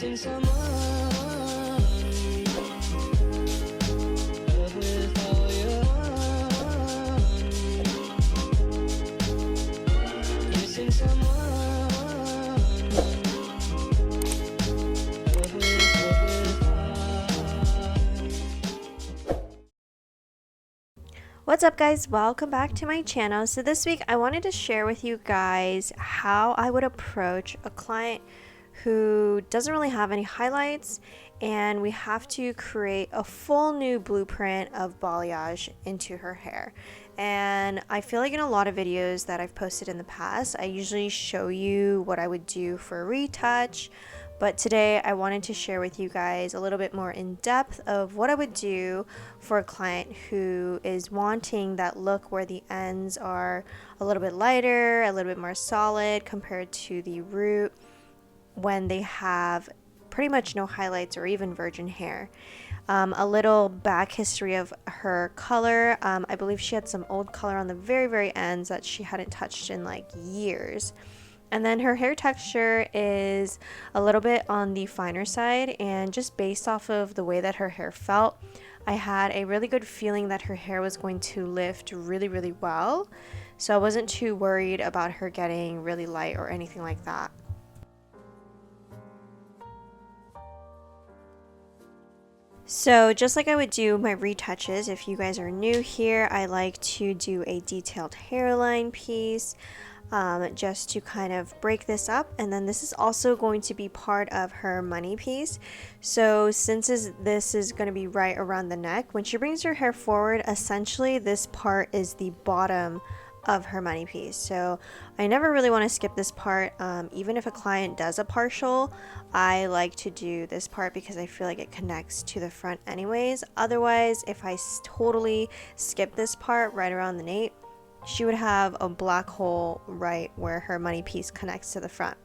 Missing someone. Love with all your heart. Missing someone. Love with heart. What's up guys, welcome back to my channel. So this week I wanted to share with you guys how I would approach a client who doesn't really have any highlights, and we have to create a full new blueprint of balayage into her hair. And I feel like in a lot of videos that I've posted in the past, I usually show you what I would do for a retouch, but today I wanted to share with you guys a little bit more in depth of what I would do for a client who is wanting that look where the ends are a little bit lighter, a little bit more solid compared to the root when they have pretty much no highlights or even virgin hair. A little back history of her color. I believe she had some old color on the very ends that she hadn't touched in like years. And then her hair texture is a little bit on the finer side, and just based off of the way that her hair felt, I had a really good feeling that her hair was going to lift really well. So I wasn't too worried about her getting really light or anything like that. So just like I would do my retouches, if you guys are new here, I like to do a detailed hairline piece just to kind of break this up. And then this is also going to be part of her money piece. So since this is going to be right around the neck, when she brings her hair forward, essentially this part is the bottom of her money piece. So I never really want to skip this part. Even if a client does a partial, I like to do this part because I feel like it connects to the front anyways. Otherwise, if I totally skip this part right around the nape, she would have a black hole right where her money piece connects to the front.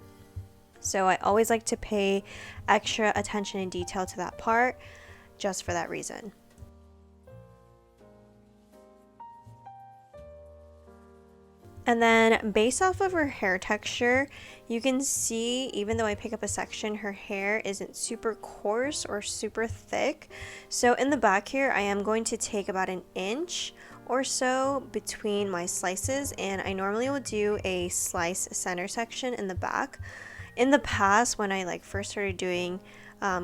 So I always like to pay extra attention and detail to that part just for that reason. And then based off of her hair texture, you can see, even though I pick up a section, her hair isn't super coarse or super thick. So in the back here, I am going to take about an inch or so between my slices, and I normally will do a slice center section in the back. In the past, when I first started doing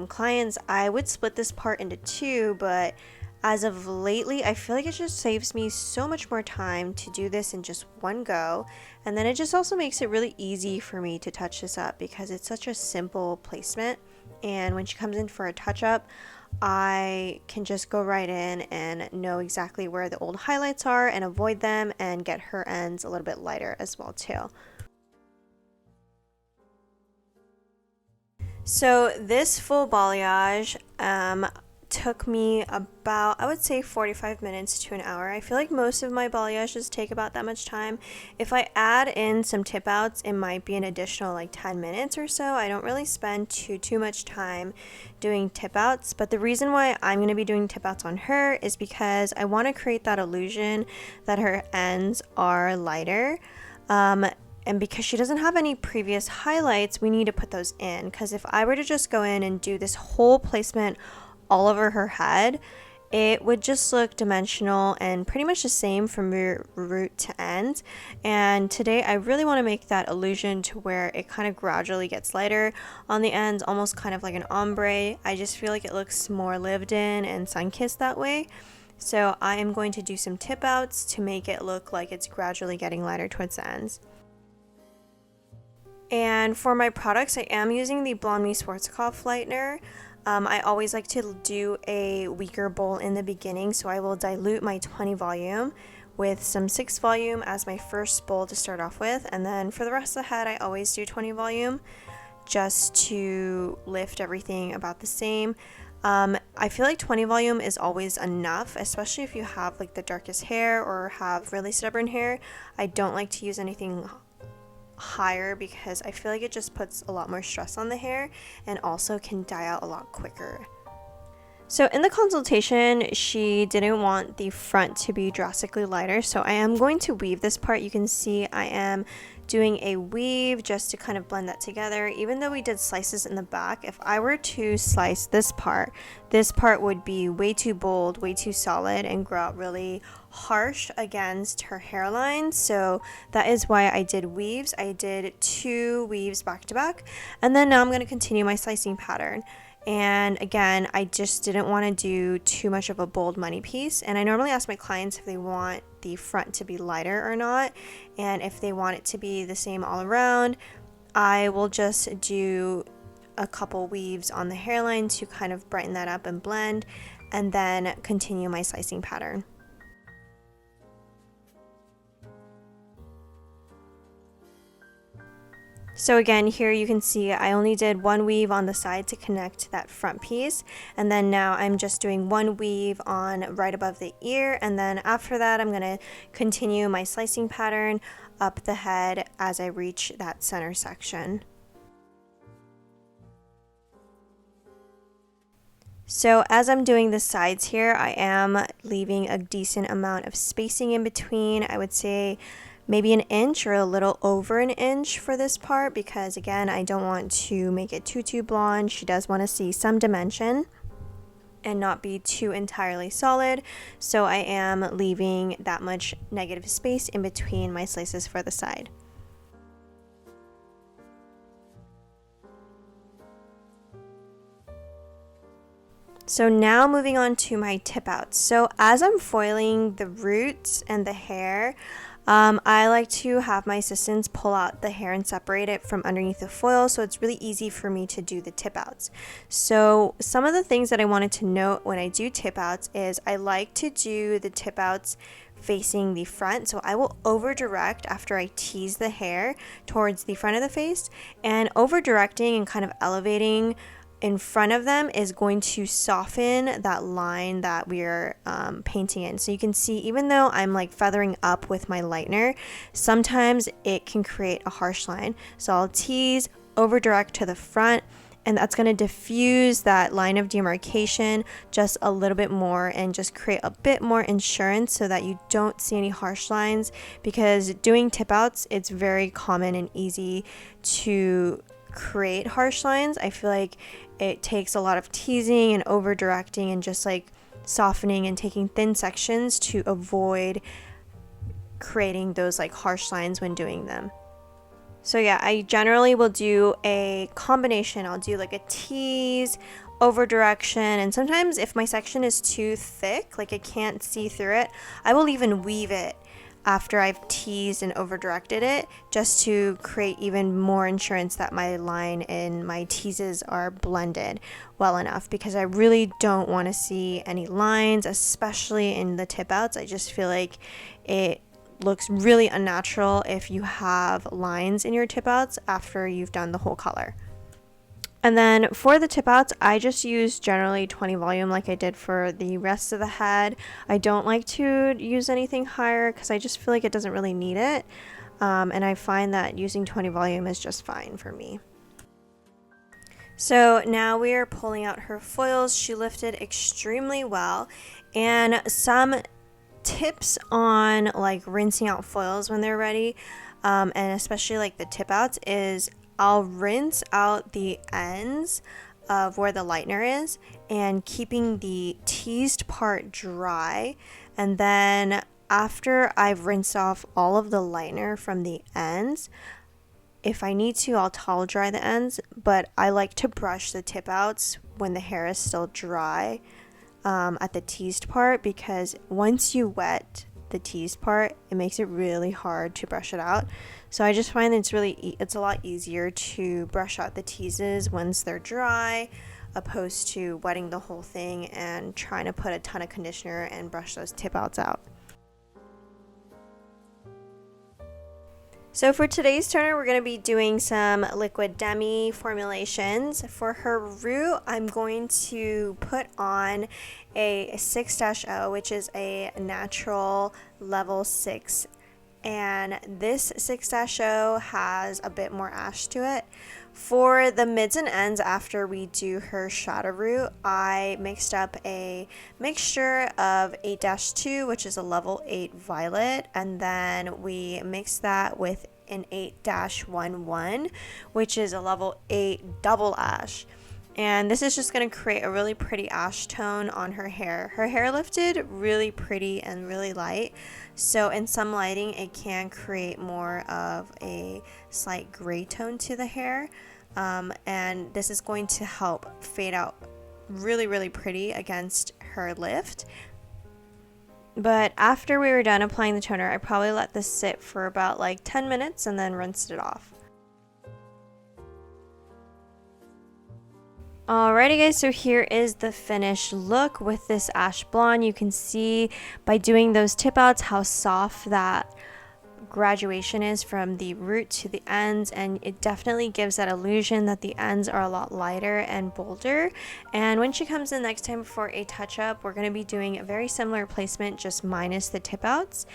clients, I would split this part into two, but as of lately, I feel like it just saves me so much more time to do this in just one go. And then it just also makes it really easy for me to touch this up because it's such a simple placement. And when she comes in for a touch up, I can just go right in and know exactly where the old highlights are and avoid them and get her ends a little bit lighter as well too. So this full balayage took me about, I would say, 45 minutes to an hour. I feel like most of my balayages take about that much time. If I add in some tip outs, it might be an additional 10 minutes or so. I don't really spend too much time doing tip outs, but the reason why I'm going to be doing tip outs on her is because I want to create that illusion that her ends are lighter. And because she doesn't have any previous highlights, we need to put those in, because if I were to just go in and do this whole placement all over her head, it would just look dimensional and pretty much the same from root to end. And today I really want to make that illusion to where it kind of gradually gets lighter on the ends, almost kind of like an ombre. I just feel like it looks more lived in and sun-kissed that way. So I am going to do some tip outs to make it look like it's gradually getting lighter towards the ends. And for my products, I am using the Blonde Me Schwarzkopf lightener. I always like to do a weaker bowl in the beginning, so I will dilute my 20 volume with some 6 volume as my first bowl to start off with, and then for the rest of the head I always do 20 volume just to lift everything about the same. I feel like 20 volume is always enough, especially if you have the darkest hair or have really stubborn hair. I don't like to use anything higher because I feel like it just puts a lot more stress on the hair and also can die out a lot quicker. So in the consultation, she didn't want the front to be drastically lighter, so I am going to weave this part. You can see I am doing a weave just to kind of blend that together. Even though we did slices in the back, if I were to slice this part would be way too bold, way too solid, and grow out really harsh against her hairline. So that is why I did weaves. I did 2 weaves back to back, and then now I'm going to continue my slicing pattern. And again, I just didn't want to do too much of a bold money piece. And I normally ask my clients if they want the front to be lighter or not. And if they want it to be the same all around, I will just do a couple weaves on the hairline to kind of brighten that up and blend, and then continue my slicing pattern. So again, here you can see I only did 1 weave on the side to connect that front piece, and then now I'm just doing 1 weave on right above the ear, and then after that I'm going to continue my slicing pattern up the head as I reach that center section. So as I'm doing the sides here, I am leaving a decent amount of spacing in between. I would say maybe 1 inch or a little over 1 inch for this part, because again, I don't want to make it too blonde. She does want to see some dimension and not be too entirely solid. So I am leaving that much negative space in between my slices for the side. So now moving on to my tip outs. So as I'm foiling the roots and the hair, I like to have my assistants pull out the hair and separate it from underneath the foil, so it's really easy for me to do the tip outs. So some of the things that I wanted to note when I do tip outs is I like to do the tip outs facing the front. So I will over direct after I tease the hair towards the front of the face, and over directing and kind of elevating in front of them is going to soften that line that we're painting in. So you can see, even though I'm like feathering up with my lightener, sometimes it can create a harsh line. So I'll tease, over direct to the front, and that's going to diffuse that line of demarcation just a little bit more and just create a bit more insurance so that you don't see any harsh lines. Because doing tip outs, it's very common and easy to create harsh lines. I feel like it takes a lot of teasing and over directing and just like softening and taking thin sections to avoid creating those like harsh lines when doing them. So yeah, I generally will do a combination. I'll do like a tease, over direction, and sometimes if my section is too thick, like I can't see through it, I will even weave it after I've teased and over directed it, just to create even more insurance that my line and my teases are blended well enough, because I really don't want to see any lines, especially in the tip outs. I just feel like it looks really unnatural if you have lines in your tip outs after you've done the whole color. And then for the tip outs, I just use generally 20 volume like I did for the rest of the head. I don't like to use anything higher because I just feel like it doesn't really need it. And I find that using 20 volume is just fine for me. So now we are pulling out her foils. She lifted extremely well. And some tips on like rinsing out foils when they're ready, and especially like the tip outs, is I'll rinse out the ends of where the lightener is and keeping the teased part dry. And then after I've rinsed off all of the lightener from the ends, if I need to, I'll towel dry the ends, but I like to brush the tip outs when the hair is still dry at the teased part, because once you wet the teased part, it makes it really hard to brush it out. So I just find it's a lot easier to brush out the teases once they're dry, opposed to wetting the whole thing and trying to put a ton of conditioner and brush those tip outs out. So for today's toner, we're going to be doing some liquid demi formulations. For her root, I'm going to put on a 6-0, which is a natural level 6. And this 6-0 has a bit more ash to it. For the mids and ends, after we do her shadow root, I mixed up a mixture of 8-2, which is a level 8 violet, and then we mixed that with in 8-11, which is a level 8 double ash. And this is just going to create a really pretty ash tone on her hair. Her hair lifted really pretty and really light. So in some lighting, it can create more of a slight gray tone to the hair. And this is going to help fade out really, really pretty against her lift. But after we were done applying the toner, I probably let this sit for about like 10 minutes and then rinsed it off. Alrighty guys, so here is the finished look with this ash blonde. You can see by doing those tip outs how soft that graduation is from the root to the ends, and it definitely gives that illusion that the ends are a lot lighter and bolder. And when she comes in next time for a touch-up, we're going to be doing a very similar placement, just minus the tip outs,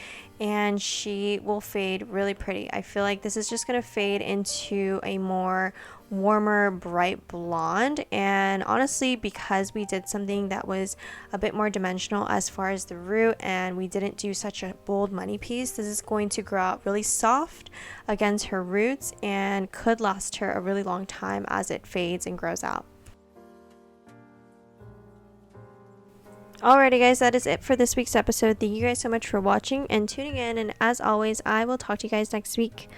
and she will fade really pretty. I feel like this is just going to fade into a more warmer bright blonde, and honestly, because we did something that was a bit more dimensional as far as the root and we didn't do such a bold money piece, this is going to grow out really soft against her roots and could last her a really long time as it fades and grows out. Alrighty guys, that is it for this week's episode. Thank you guys so much for watching and tuning in, and as always, I will talk to you guys next week.